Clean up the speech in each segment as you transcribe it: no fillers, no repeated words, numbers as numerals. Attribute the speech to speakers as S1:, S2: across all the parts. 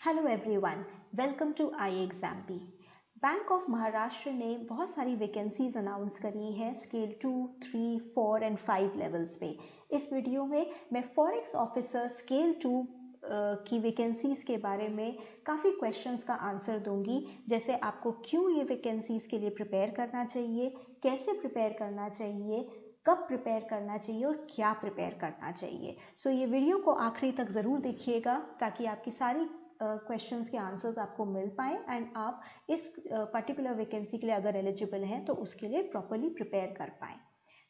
S1: Hello everyone, welcome to I exam B. Bank of Maharashtra ने बहुत सारी वैकेंसीज अनाउंस करी हैं स्केल 2, 3, 4 एंड 5 लेवल्स पे। इस वीडियो में मैं फॉरेक्स ऑफिसर स्केल 2 की वैकेंसीज के बारे में काफ़ी क्वेश्चंस का आंसर दूंगी, जैसे आपको क्यों ये वैकेंसीज के लिए प्रिपेयर करना चाहिए, कैसे प्रिपेयर करना चाहिए, कब प्रिपेयर करना चाहिए और क्या प्रिपेयर करना चाहिए। सो ये वीडियो को आखिरी तक ज़रूर देखिएगा ताकि आपकी सारी क्वेश्चंस के आंसर्स आपको मिल पाए एंड आप इस पर्टिकुलर वैकेंसी के लिए अगर एलिजिबल हैं तो उसके लिए प्रॉपरली प्रिपेयर कर पाएँ।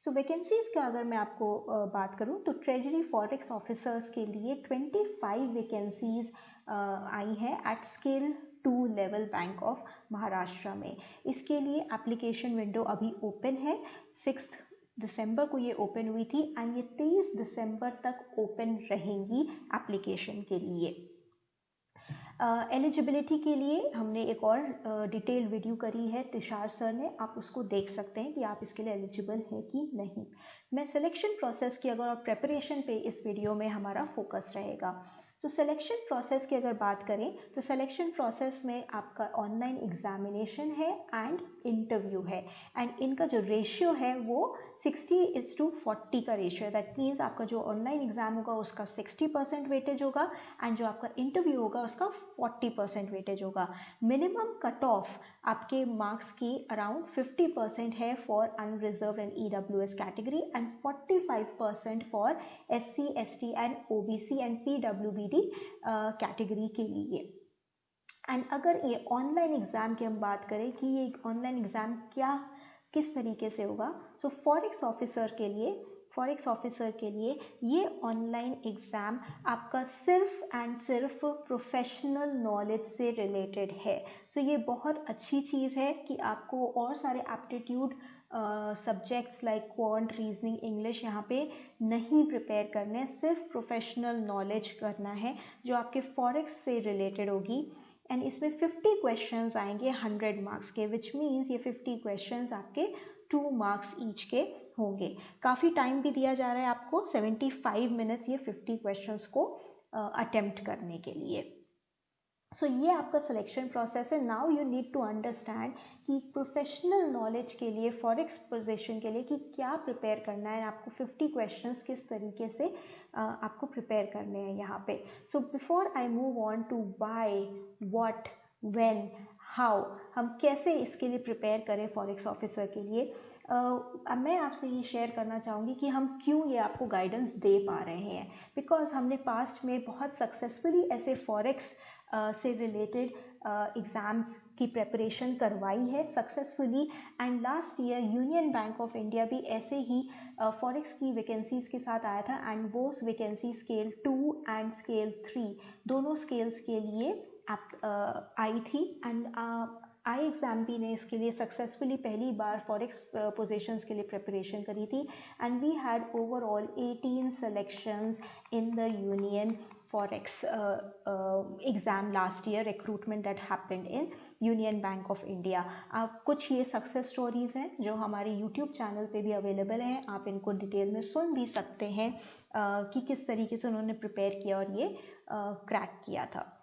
S1: सो वैकेंसीज़ का अगर मैं आपको बात करूं तो ट्रेजरी फॉरेक्स ऑफिसर्स के लिए 25 वैकेंसीज आई हैं at scale 2 level bank of Maharashtra में। इसके लिए एप्लीकेशन विंडो अभी ओपन है। 6 दिसंबर को ये ओपन हुई थी एंड ये 23 दिसंबर तक ओपन रहेंगी एप्लीकेशन के लिए। एलिजिबिलिटी के लिए हमने एक और डिटेल्ड वीडियो करी है तुषार सर ने, आप उसको देख सकते हैं कि आप इसके लिए एलिजिबल हैं कि नहीं। मैं सिलेक्शन प्रोसेस की अगर और प्रेपरेशन पे इस वीडियो में हमारा फोकस रहेगा। तो सिलेक्शन प्रोसेस की अगर बात करें तो सिलेक्शन प्रोसेस में आपका ऑनलाइन एग्जामिनेशन है एंड इंटरव्यू है एंड इनका जो रेशियो है वो 60:40 का रेशियो है। दैट मीन्स आपका जो ऑनलाइन एग्जाम होगा उसका 60% वेटेज होगा एंड जो आपका इंटरव्यू होगा उसका 40% वेटेज होगा। मिनिमम कट ऑफ आपके मार्क्स की अराउंड 50% है for unreserve and EWS category and 45% for SC, ST and OBC and PWBD category के लिए। एंड अगर ये ऑनलाइन एग्ज़ाम की हम बात करें कि ये ऑनलाइन एग्ज़ाम किस तरीके से होगा, तो फॉरेक्स ऑफिसर के लिए ये ऑनलाइन एग्ज़ाम आपका सिर्फ एंड सिर्फ प्रोफेशनल नॉलेज से रिलेटेड है। सो ये बहुत अच्छी चीज़ है कि आपको और सारे aptitude subjects like quant, reasoning, English यहाँ पे नहीं प्रिपेयर करने, सिर्फ प्रोफेशनल नॉलेज करना है जो आपके फॉरेक्स से रिलेटेड होगी। एंड इसमें 50 क्वेश्चंस आएंगे 100 मार्क्स के, विच मीन्स ये 50 क्वेश्चंस आपके 2 मार्क्स ईच के होंगे। काफ़ी टाइम भी दिया जा रहा है आपको, 75 मिनट्स ये 50 क्वेश्चंस को अटेम्प्ट करने के लिए। सो ये आपका सिलेक्शन प्रोसेस है। Now you need to understand कि प्रोफेशनल नॉलेज के लिए फॉरेक्स पोजीशन के लिए कि क्या प्रिपेयर करना है, आपको 50 क्वेश्चंस किस तरीके से आपको प्रिपेयर करने हैं यहाँ पे। So before I move on to why, what, when, how, हम कैसे इसके लिए प्रिपेयर करें फॉरेक्स ऑफिसर के लिए, मैं आपसे ये शेयर करना चाहूँगी कि हम क्यों ये आपको गाइडेंस दे पा रहे हैं। बिकॉज हमने पास्ट में बहुत सक्सेसफुली ऐसे फॉरेक्स से रिलेटेड एग्ज़ाम्स की प्रेपरेशन करवाई है successfully. And last year union bank of India भी ऐसे ही फॉरेक्स की वैकेंसीज़ के साथ आया था एंड वो वैकेंसी स्केल 2 एंड स्केल 3 दोनों स्केल्स के लिए आई थी। एंड आई एग्जाम बी ने इसके लिए सक्सेसफुली पहली बार फॉरेक्स पोजीशंस के लिए प्रिपरेशन करी थी and we had overall 18 selections in the union forex exam last year, recruitment that happened in Union Bank of India. कुछ ये सक्सेस स्टोरीज हैं जो हमारे YouTube चैनल पे भी अवेलेबल हैं, आप इनको डिटेल में सुन भी सकते हैं कि किस तरीके से उन्होंने प्रिपेयर किया और ये क्रैक किया था।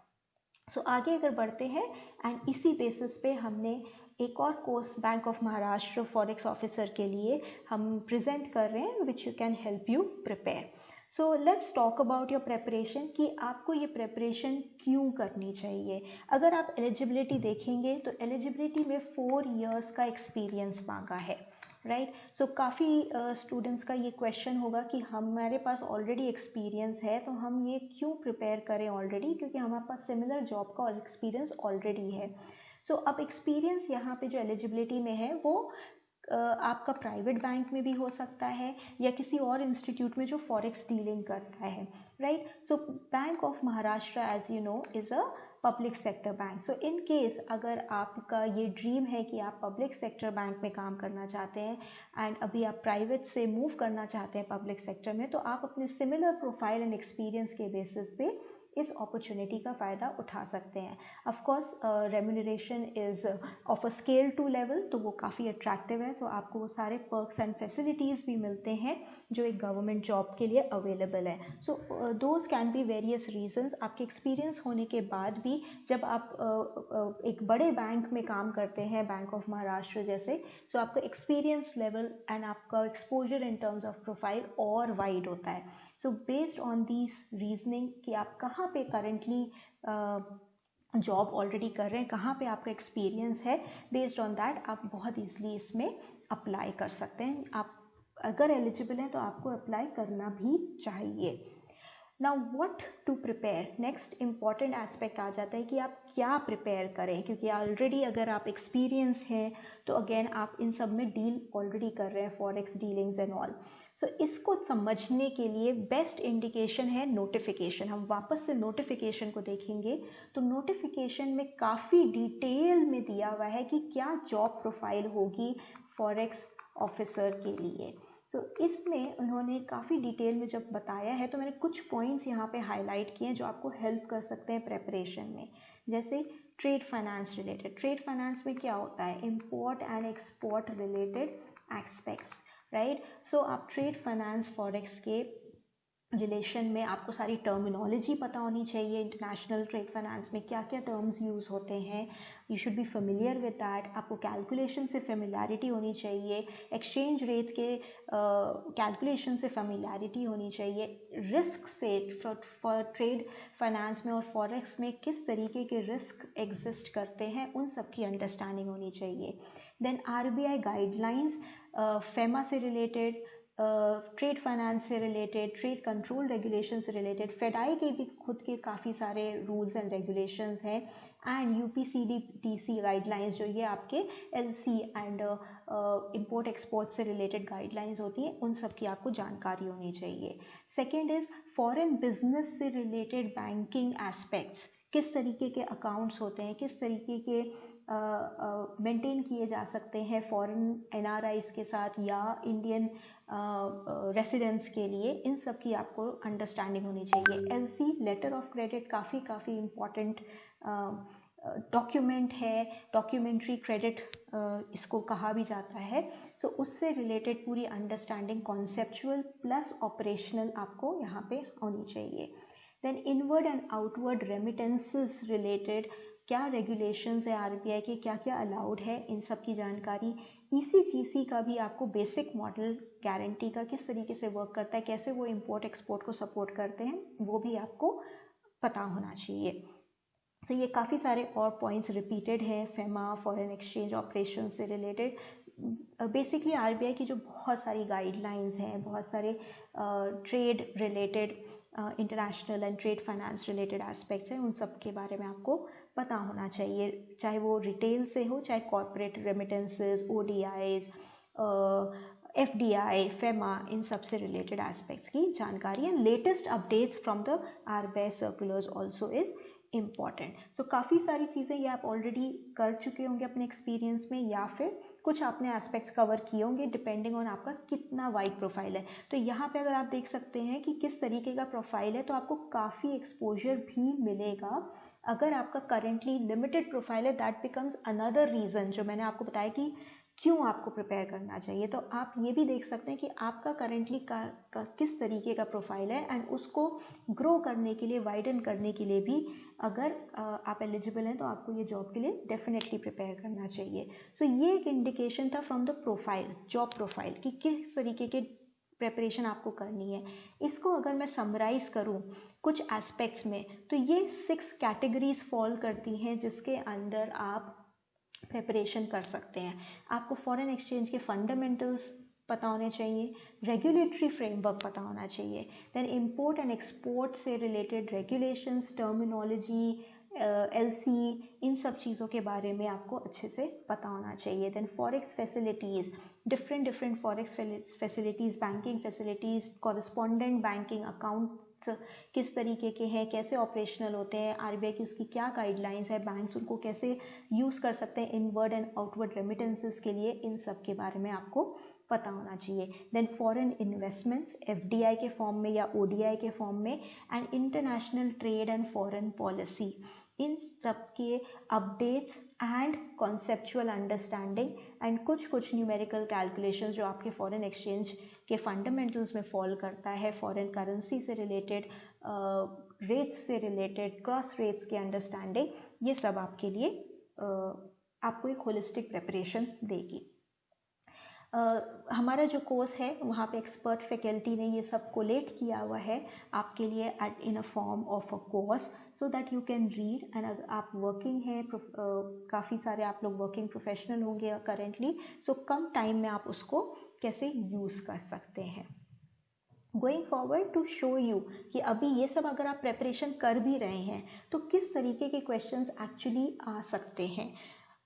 S1: सो आगे अगर बढ़ते हैं एंड इसी बेसिस पे हमने एक और course bank of Maharashtra forex officer के लिए हम प्रेजेंट कर रहे हैं which you can help you prepare. So let's talk about your preparation कि आपको ये प्रेपरेशन क्यों करनी चाहिए। अगर आप एलिजिबिलिटी देखेंगे तो एलिजिबिलिटी में 4 इयर्स का एक्सपीरियंस मांगा है, राइट। सो काफ़ी स्टूडेंट्स का ये क्वेश्चन होगा कि हमारे पास ऑलरेडी एक्सपीरियंस है तो हम ये क्यों प्रिपेयर करें ऑलरेडी, क्योंकि हमारे पास सिमिलर जॉब का एक्सपीरियंस ऑलरेडी है। सो अब एक्सपीरियंस यहाँ पे जो एलिजिबिलिटी में है वो आपका प्राइवेट बैंक में भी हो सकता है या किसी और इंस्टीट्यूट में जो फॉरेक्स डीलिंग करता है, right. So bank of Maharashtra as you know is a public sector bank. So in case अगर आपका ये ड्रीम है कि आप पब्लिक सेक्टर बैंक में काम करना चाहते हैं एंड अभी आप प्राइवेट से मूव करना चाहते हैं पब्लिक सेक्टर में, तो आप अपने सिमिलर प्रोफाइल एंड एक्सपीरियंस के बेसिस पे इस अपॉर्चुनिटी का फ़ायदा उठा सकते हैं। Of course remuneration is of a scale 2 level, तो वो काफ़ी अट्रैक्टिव है। सो आपको वो सारे पर्क्स एंड फैसिलिटीज़ भी मिलते हैं जो एक गवर्नमेंट जॉब के लिए अवेलेबल है। So those can be various reasons. आपके एक्सपीरियंस होने के बाद भी जब आप एक बड़े बैंक में काम करते हैं, बैंक ऑफ महाराष्ट्र जैसे, सो आपका एक्सपीरियंस लेवल एंड आपका exposure in terms of profile और वाइड होता है। So based on this reasoning कि आप कहाँ पे करेंटली जॉब ऑलरेडी कर रहे हैं, कहाँ पे आपका एक्सपीरियंस है, बेस्ड ऑन दैट आप बहुत ईजिली इसमें अप्लाई कर सकते हैं। आप अगर एलिजिबल हैं तो आपको अप्लाई करना भी चाहिए। Now what to prepare, next important aspect आ जाता है कि आप क्या प्रिपेयर करें, क्योंकि ऑलरेडी अगर आप एक्सपीरियंस हैं तो अगेन आप इन सब में डील ऑलरेडी कर रहे हैं, फॉरेक्स डीलिंग्स एंड ऑल। सो इसको समझने के लिए बेस्ट इंडिकेशन है नोटिफिकेशन। हम वापस से नोटिफिकेशन को देखेंगे तो नोटिफिकेशन में काफ़ी डिटेल में दिया हुआ है कि क्या जॉब प्रोफाइल होगी फॉरेक्स ऑफिसर के लिए। सो इसमें उन्होंने काफ़ी डिटेल में जब बताया है तो मैंने कुछ पॉइंट्स यहाँ पे हाईलाइट किए हैं जो आपको हेल्प कर सकते हैं प्रेपरेशन में। जैसे trade finance related, trade finance में क्या होता है, import and export related aspects, right. So आप ट्रेड फाइनेंस फॉरेक्स के रिलेशन में आपको सारी टर्मिनोलॉजी पता होनी चाहिए। इंटरनेशनल ट्रेड फाइनेंस में क्या क्या टर्म्स यूज़ होते हैं, you should be familiar with that. आपको कैलकुलेशन से फेमिलियरिटी होनी चाहिए, एक्सचेंज रेट के कैलकुलेशन से फेमिलियरिटी होनी चाहिए, रिस्क से फॉर ट्रेड फाइनेंस में और फॉरेक्स में किस तरीके के रिस्क एग्जिस्ट करते हैं उन सब की अंडरस्टैंडिंग होनी चाहिए। देन RBI गाइडलाइंस, फेमा से रिलेटेड, ट्रेड फाइनेंस से रिलेटेड, ट्रेड कंट्रोल रेगुलेशन से रिलेटेड, फेडाई के भी खुद के काफ़ी सारे रूल्स एंड रेगुलेशंस हैं, एंड UPCDTC गाइडलाइंस जो ये आपके LC एंड इंपोर्ट एक्सपोर्ट से रिलेटेड गाइडलाइंस होती हैं, उन सब की आपको जानकारी होनी चाहिए। सेकेंड इज़ फॉरेन बिजनेस से रिलेटेड बैंकिंग एस्पेक्ट्स, किस तरीके के अकाउंट्स होते हैं, किस तरीके के मेंटेन किए जा सकते हैं फॉरेन NRIs के साथ या इंडियन रेसिडेंट्स के लिए, इन सब की आपको अंडरस्टैंडिंग होनी चाहिए। LC लेटर ऑफ क्रेडिट काफ़ी इम्पॉर्टेंट डॉक्यूमेंट है, डॉक्यूमेंट्री क्रेडिट इसको कहा भी जाता है। सो उससे रिलेटेड पूरी अंडरस्टैंडिंग कॉन्सेप्चुअल प्लस ऑपरेशनल आपको यहाँ पे होनी चाहिए। Then inward and outward remittances related क्या रेगुलेशंस है RBI के, क्या क्या अलाउड है, इन सब की जानकारी। ECGC का भी आपको बेसिक मॉडल गारंटी का किस तरीके से वर्क करता है, कैसे वो इंपोर्ट एक्सपोर्ट को सपोर्ट करते हैं, वो भी आपको पता होना चाहिए। सो ये काफ़ी सारे और पॉइंट्स रिपीटेड हैं फेमा, फॉरेन एक्सचेंज ऑपरेशन से रिलेटेड। बेसिकली RBI की जो बहुत सारी गाइडलाइंस हैं, बहुत सारे trade related, international and trade finance related aspects हैं, उन सब के बारे में आपको पता होना चाहिए, चाहे वो रिटेल से हो, चाहे corporate remittances, ODIs, FDI, FEMA, इन सब से रिलेटेड एस्पेक्ट्स की जानकारी। And latest updates from the RBI circulars also is important. So काफ़ी सारी चीज़ें ये आप ऑलरेडी कर चुके होंगे अपने एक्सपीरियंस में, या फिर कुछ आपने एस्पेक्ट्स कवर किए होंगे डिपेंडिंग ऑन आपका कितना वाइड प्रोफाइल है। तो यहाँ पे अगर आप देख सकते हैं कि किस तरीके का प्रोफाइल है, तो आपको काफ़ी एक्सपोजर भी मिलेगा। अगर आपका करेंटली लिमिटेड प्रोफाइल है, दैट बिकम्स अनदर रीज़न जो मैंने आपको बताया कि क्यों आपको प्रिपेयर करना चाहिए। तो आप ये भी देख सकते हैं कि आपका करेंटली का किस तरीके का प्रोफाइल है, एंड उसको ग्रो करने के लिए, वाइडन करने के लिए भी अगर आप एलिजिबल हैं तो आपको ये जॉब के लिए डेफिनेटली प्रिपेयर करना चाहिए। सो ये एक इंडिकेशन था from the profile, job profile, कि किस तरीके के प्रेपरेशन आपको करनी है। इसको अगर मैं समराइज़ करूँ कुछ एस्पेक्ट्स में, तो ये 6 कैटेगरीज फॉल करती हैं जिसके अंदर आप प्रेपरेशन कर सकते हैं। आपको फॉरेन एक्सचेंज के फंडामेंटल्स पता होने चाहिए, रेगुलेटरी फ्रेमवर्क पता होना चाहिए, देन इंपोर्ट एंड एक्सपोर्ट से रिलेटेड रेगुलेशंस, टर्मिनोलॉजी, LC, इन सब चीज़ों के बारे में आपको अच्छे से पता होना चाहिए। Then forex facilities, different forex facilities, banking facilities, correspondent banking accounts किस तरीके के हैं, कैसे ऑपरेशनल होते हैं, RBI की उसकी क्या गाइडलाइंस है, बैंक्स उनको कैसे यूज़ कर सकते हैं इनवर्ड एंड आउटवर्ड रेमिटेंसेस के लिए, इन सब के बारे में आपको पता होना चाहिए। देन फॉरेन इन्वेस्टमेंट्स एफडीआई के फॉर्म में या ओडीआई के फॉर्म में, and international trade and foreign policy, इन सब के updates and conceptual understanding and कुछ न्यूमेरिकल कैलकुलेशन जो आपके फॉरेन एक्सचेंज के फंडामेंटल्स में फॉल करता है, फॉरेन करेंसी से रिलेटेड, रेट्स से रिलेटेड, क्रॉस रेट्स की अंडरस्टैंडिंग, ये सब आपके लिए आपको एक होलिस्टिक प्रिपरेशन देगी। हमारा जो कोर्स है वहाँ पे एक्सपर्ट फैकल्टी ने ये सब कोलेट किया हुआ है आपके लिए at in a form of a course, so that you can read. And अगर आप वर्किंग हैं, काफ़ी सारे आप लोग वर्किंग प्रोफेशनल होंगे करेंटली, सो कम टाइम में आप उसको कैसे यूज़ कर सकते हैं। Going forward to show you कि अभी ये सब अगर आप प्रेपरेशन कर भी रहे हैं तो किस तरीके के क्वेश्चंस एक्चुअली आ सकते हैं,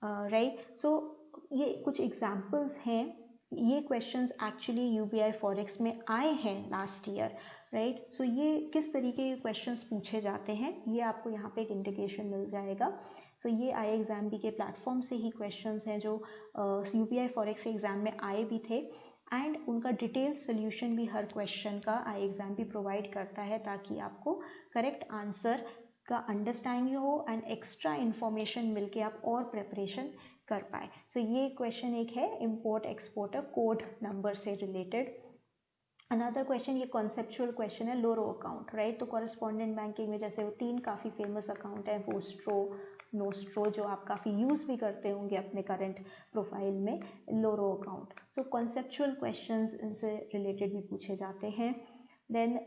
S1: राइट। सो ये कुछ एग्जांपल्स हैं, ये क्वेश्चंस एक्चुअली यूबीआई फॉरेक्स में आए हैं लास्ट ईयर, राइट। सो ये किस तरीके के क्वेश्चंस पूछे जाते हैं ये आपको यहाँ पे एक इंडिकेशन मिल जाएगा। सो ये IExamB के प्लेटफॉर्म से ही क्वेश्चंस हैं जो यूबीआई फॉरेक्स एग्ज़ाम में आए भी थे, एंड उनका डिटेल सोल्यूशन भी हर क्वेश्चन का IExamB प्रोवाइड करता है ताकि आपको करेक्ट आंसर का अंडरस्टैंडिंग हो एंड एक्स्ट्रा इन्फॉर्मेशन मिलके आप और प्रिपरेशन कर पाए। सो ये क्वेश्चन एक है इम्पोर्ट एक्सपोर्टर कोड नंबर से रिलेटेड। अनदर क्वेश्चन, ये कॉन्सेप्चुअल क्वेश्चन है, लोरो अकाउंट, राइट। तो कॉरेस्पॉन्डेंट बैंकिंग में जैसे वो 3 काफ़ी फेमस अकाउंट है, वोस्ट्रो, नोस्ट्रो, जो आप काफ़ी यूज़ भी करते होंगे अपने करंट प्रोफाइल में, लोरो अकाउंट। सो कॉन्सेप्चुअल क्वेश्चंस इनसे रिलेटेड भी पूछे जाते हैं। देन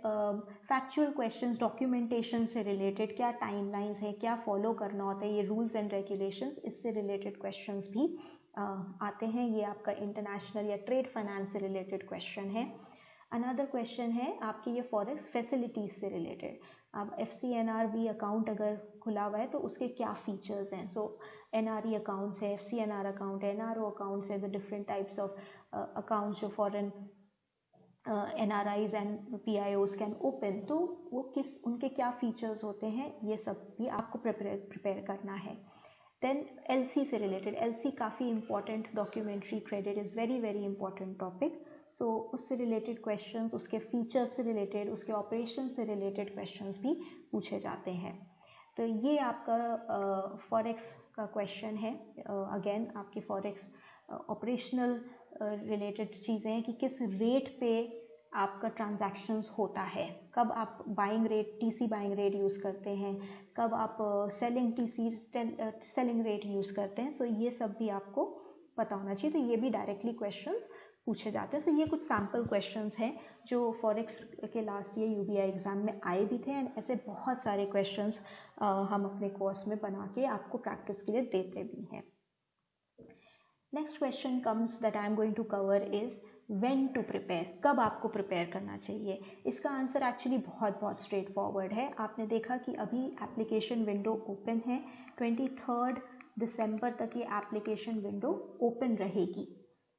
S1: फैक्चुअल क्वेश्चंस डॉक्यूमेंटेशन से रिलेटेड, क्या टाइमलाइंस है, क्या फॉलो करना होता है, ये रूल्स एंड रेगुलेशंस, इससे रिलेटेड क्वेश्चंस भी आते हैं। ये आपका इंटरनेशनल या ट्रेड फाइनेंस से रिलेटेड क्वेश्चन है। अनदर क्वेश्चन है आपके ये फॉरेक्स फैसिलिटीज़ से रिलेटेड, अब FCNR अकाउंट अगर खुला हुआ है तो उसके क्या फीचर्स हैं। सो NRE अकाउंट्स है, FCNR अकाउंट है, NRO अकाउंट्स है, the different types of accounts जो foreign NRIs and PIOs can open, तो वो किस, उनके क्या फीचर्स होते हैं, ये सब भी आपको प्रिपेयर करना है। देन LC से रिलेटेड, LC काफ़ी important, documentary credit is very very important topic. So उससे रिलेटेड क्वेश्चंस, उसके फीचर्स से रिलेटेड, उसके ऑपरेशन से रिलेटेड क्वेश्चंस भी पूछे जाते हैं। तो ये आपका फॉरेक्स का क्वेश्चन है। अगेन आपके फॉरेक्स ऑपरेशनल रिलेटेड चीज़ें हैं कि किस रेट पे आपका ट्रांजैक्शंस होता है, कब आप buying rate, TC buying rate use करते हैं, कब आप सेलिंग रेट यूज़ करते हैं। सो ये सब भी आपको पता होना चाहिए। तो ये भी डायरेक्टली क्वेश्चंस पूछे जाते हैं। सो ये कुछ सैम्पल क्वेश्चंस हैं जो फॉरेक्स के लास्ट ईयर यूबीआई एग्ज़ाम में आए भी थे, एंड ऐसे बहुत सारे क्वेश्चंस हम अपने कोर्स में बना के आपको प्रैक्टिस के लिए देते भी हैं। Next question comes that I am going to cover is when to prepare, कब आपको प्रिपेयर करना चाहिए। इसका आंसर एक्चुअली बहुत स्ट्रेट फॉरवर्ड है। आपने देखा कि अभी एप्लीकेशन विंडो ओपन है, 23 दिसंबर तक ये एप्लीकेशन विंडो ओपन रहेगी,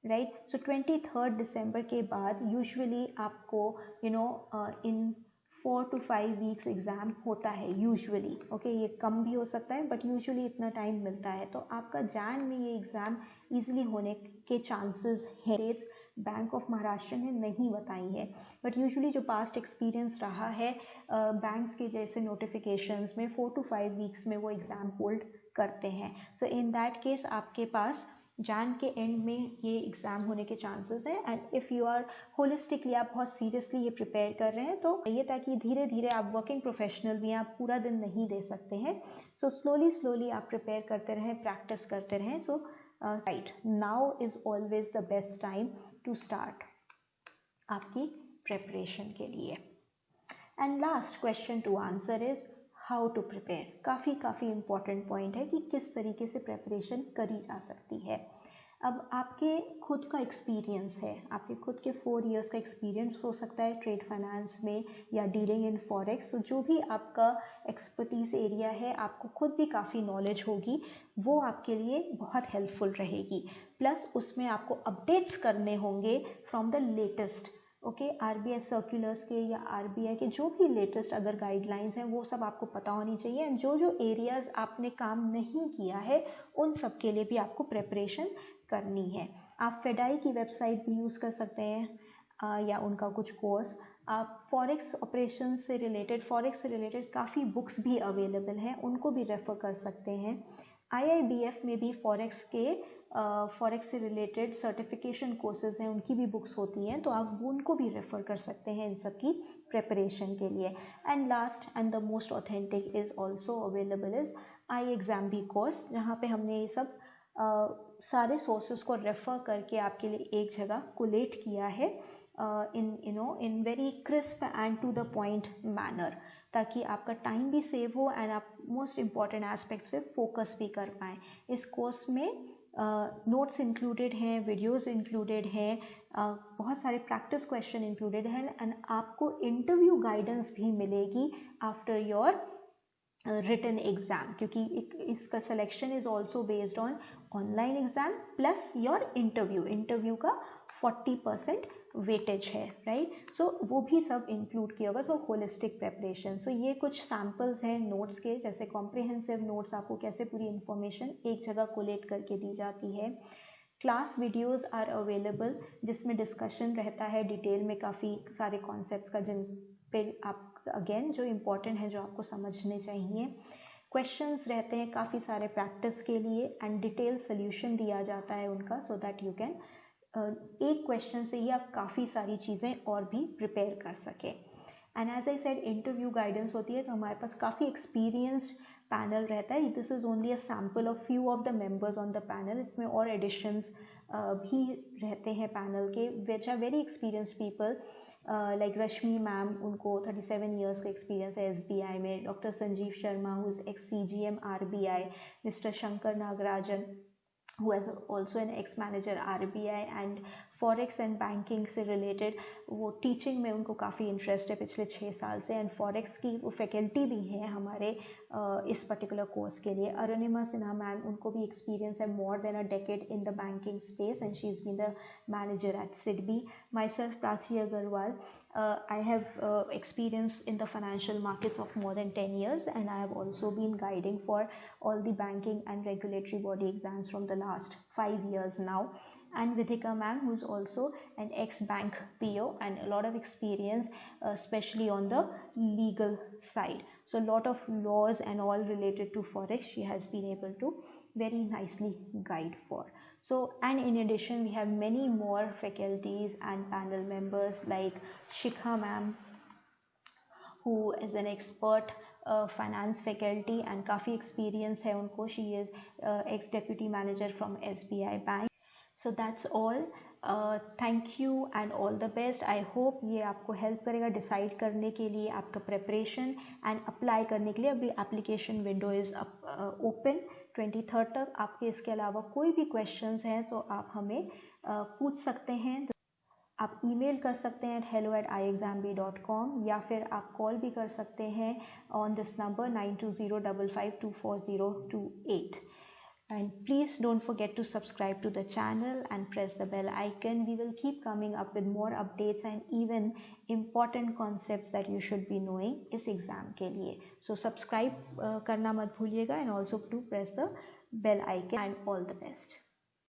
S1: राइट। सो 23 दिसंबर के बाद यूजुअली आपको इन 4 to 5 वीक्स एग्ज़ाम होता है यूजुअली, ओके। ये कम भी हो सकता है बट यूजुअली इतना टाइम मिलता है, तो आपका जैन में ये एग्ज़ाम ईजिली होने के चांसेस है। डेट्स बैंक ऑफ महाराष्ट्र ने नहीं बताई है, बट यूजुअली जो पास्ट एक्सपीरियंस रहा है बैंक्स के जैसे नोटिफिकेशंस में 4 to 5 वीक्स में वो एग्ज़ाम होल्ड करते हैं। सो इन दैट केस आपके पास जैन के एंड में ये एग्ज़ाम होने के चांसेस हैं। And if you are holistically, आप बहुत सीरियसली ये प्रिपेयर कर रहे हैं, तो ये ताकि धीरे धीरे, आप वर्किंग प्रोफेशनल भी हैं, आप पूरा दिन नहीं दे सकते हैं। सो स्लोली आप प्रिपेयर करते रहें, प्रैक्टिस करते रहें। So right now is always the best time to start आपकी प्रिपरेशन के लिए। And last question to answer is how to prepare. काफ़ी इंपॉर्टेंट पॉइंट है कि किस तरीके से प्रेपरेशन करी जा सकती है। अब आपके खुद का एक्सपीरियंस है, आपके खुद के 4 इयर्स का एक्सपीरियंस हो सकता है ट्रेड फाइनेंस में या डीलिंग इन फॉरेक्स। तो जो भी आपका एक्सपर्टीज़ एरिया है, आपको खुद भी काफ़ी नॉलेज होगी, वो आपके लिए बहुत हेल्पफुल रहेगी। प्लस उसमें आपको अपडेट्स करने होंगे from the latest, okay, RBI circulars के या RBI के जो भी लेटेस्ट अगर गाइडलाइंस हैं वो सब आपको पता होनी चाहिए। एंड जो एरियाज़ आपने काम नहीं किया है उन सब के लिए भी आपको प्रेपरेशन करनी है। आप फेडाई की वेबसाइट भी यूज़ कर सकते हैं या उनका कुछ कोर्स। आप फॉरेक्स ऑपरेशन से रिलेटेड काफ़ी बुक्स भी अवेलेबल हैं, उनको भी रेफ़र कर सकते हैं। IIBF में भी फॉरेक्स से रिलेटेड सर्टिफिकेशन कोर्सेज हैं, उनकी भी बुक्स होती हैं, तो आप उनको भी रेफ़र कर सकते हैं इन सब की प्रिपरेशन के लिए। And last and the most authentic is also available is iExamB course, जहाँ पे हमने ये सब सारे सोर्सेज को रेफ़र करके आपके लिए एक जगह कोलेट किया है in very crisp and to the point manner, ताकि आपका टाइम भी सेव हो एंड आप मोस्ट इम्पॉर्टेंट एस्पेक्ट्स पे फोकस भी कर पाएँ। इस कोर्स में नोट्स इंक्लूडेड हैं, वीडियोस इंक्लूडेड हैं, बहुत सारे प्रैक्टिस क्वेश्चन इंक्लूडेड हैं एंड आपको इंटरव्यू गाइडेंस भी मिलेगी आफ्टर योर रिटन एग्ज़ाम, क्योंकि इसका selection is also based on online exam plus your interview का 40% वेटेज है, राइट। सो वो भी सब इंक्लूड किया होगा। सो होलिस्टिक प्रेपरेशन। सो ये कुछ सैम्पल्स हैं नोट्स के, जैसे कॉम्प्रिहेंसिव नोट्स, आपको कैसे पूरी इन्फॉर्मेशन एक जगह कोलेट करके दी जाती है। क्लास वीडियोज़ आर अवेलेबल, जिसमें डिस्कशन रहता है डिटेल में काफ़ी सारे कॉन्सेप्ट्स का, जिन पे आप अगेन जो इम्पोर्टेंट है, जो आपको समझने चाहिए। क्वेश्चंस रहते हैं काफ़ी सारे प्रैक्टिस के लिए एंड डिटेल सोल्यूशन दिया जाता है उनका, सो दैट यू कैन एक क्वेश्चन से ही आप काफ़ी सारी चीज़ें और भी प्रिपेयर कर सकें। And as I said, interview guidance होती है, तो हमारे पास काफ़ी एक्सपीरियंस्ड पैनल रहता है। This is only a sample of few of the members on the panel. इसमें और एडिशंस भी रहते हैं पैनल के, which are very experienced people, like Rashmi ma'am, उनको 37 ईयर्स का एक्सपीरियंस है SBI में। Doctor Sanjeev Sharma, who is ex-CGM RBI। Mister Shankar Nagarajan, who is also an ex-manager RBI and forex and banking से रिलेटेड वो टीचिंग में उनको काफ़ी इंटरेस्ट है पिछले 6 साल से, एंड फॉरेक्स की वो फैकल्टी भी हैं हमारे इस पर्टिकुलर कोर्स के लिए। अरुणिमा सिन्हा मैम, उनको भी एक्सपीरियंस है more than a decade in the banking space and she is been the manager at SIDBI. Myself Prachi Agarwal, I have experience in the financial markets of more than 10 years, and I have also been guiding for all the banking and regulatory body exams from the last 5 years now. And Vidhika ma'am, who is also an ex-bank PO and a lot of experience, especially on the legal side. So a lot of laws and all related to Forex, she has been able to very nicely guide for. So, and in addition, we have many more faculties and panel members like Shikha ma'am, who is an expert finance faculty and काफ़ी experience है उनको. She is ex-deputy manager from SBI Bank. So that's all. Thank you and all the best. I hope ये आपको help करेगा decide करने के लिए, आपका प्रेपरेशन एंड अप्लाई करने के लिए। अभी application window is open 23rd तक। आपके इसके अलावा कोई भी क्वेश्चंस हैं तो आप हमें पूछ सकते हैं। आप ईमेल कर सकते हैं hello@iexamb.com, या फिर आप कॉल भी कर सकते हैं on this number 9205524028. And please don't forget to subscribe to the channel and press the bell icon. We will keep coming up with more updates and even important concepts that you should be knowing इस exam के लिए. So subscribe करना मत भूलिएगा and also to press the bell icon, and all the best.